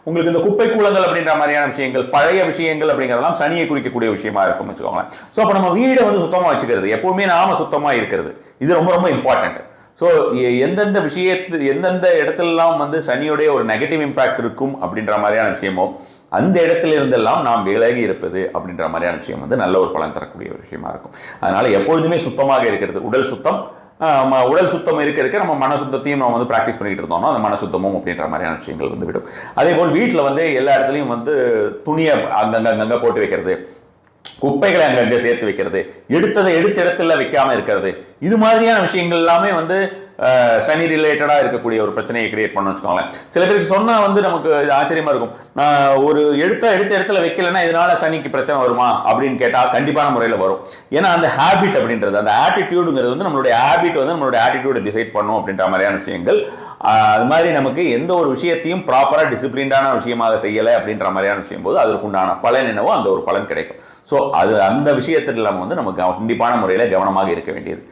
உங்களுக்கு இந்த குப்பை கூலங்கள் அப்படின்ற மாதிரியான விஷயங்கள், பழைய விஷயங்கள் அப்படிங்கிறதெல்லாம் சனியை குறிக்கக்கூடிய விஷயமா இருக்கும் வச்சுக்கோங்களேன். ஸோ அப்போ நம்ம வீடை வந்து சுத்தமாக வச்சுக்கிறது, எப்பவுமே நாம சுத்தமாக இருக்கிறது, இது ரொம்ப ரொம்ப இம்பார்ட்டன்ட். ஸோ எந்தெந்த எந்தெந்த இடத்துலலாம் வந்து சனியுடைய ஒரு நெகட்டிவ் இம்பாக்ட் இருக்கும் அப்படின்ற மாதிரியான விஷயமோ அந்த இடத்துல இருந்தெல்லாம் நாம் விலகி இருப்பது அப்படின்ற மாதிரியான விஷயம் வந்து நல்ல ஒரு பலன் தரக்கூடிய ஒரு விஷயமா இருக்கும். அதனால எப்பொழுதுமே சுத்தமாக இருக்கிறது, உடல் சுத்தம், உடல் சுத்தம் இருக்க நம்ம மன சுத்தத்தையும் நம்ம வந்து ப்ராக்டிஸ் பண்ணிட்டு இருந்தோம்னா அந்த மன சுத்தமும் அப்படின்ற மாதிரியான விஷயங்கள் வந்து விடும். அதே போல் வீட்டில் வந்து எல்லா இடத்துலையும் வந்து துணியை அங்கங்க போட்டு வைக்கிறது, குப்பைகளை அங்கங்க சேர்த்து வைக்கிறது, எடுத்த இடத்துல வைக்காம இருக்கிறது, இது மாதிரியான விஷயங்கள் எல்லாமே வந்து சனி ரிலேட்டடா இருக்கக்கூடிய ஒரு பிரச்சனையை கிரியேட் பண்ண வச்சுக்கோங்களேன். சில பேருக்கு சொன்னா வந்து நமக்கு இது ஆச்சரியமா இருக்கும், நான் ஒரு எடுத்த இடத்துல வைக்கலன்னா இதனால சனிக்கு பிரச்சனை வருமா அப்படின்னு கேட்டா கண்டிப்பான முறையில் வரும். ஏன்னா அந்த ஹேபிட் அப்படின்றது, அந்த ஆட்டிடியூடுங்கிறது வந்து நம்மளுடைய ஹேபிட் வந்து நம்மளுடைய ஆட்டிடியூடை டிசைட் பண்ணும் அப்படின்ற மாதிரியான விஷயங்கள். அது மாதிரி நமக்கு எந்த ஒரு விஷயத்தையும் ப்ராப்பராக டிசிப்ளின்டான விஷயமாக செய்யலை அப்படின்ற மாதிரியான விஷயம் போது அதற்குண்டான பலன் என்னவோ அந்த ஒரு பலன் கிடைக்கும். ஸோ அது அந்த விஷயத்துல நம்ம வந்து நம்ம கண்டிப்பான முறையில் கவனமாக இருக்க வேண்டியது.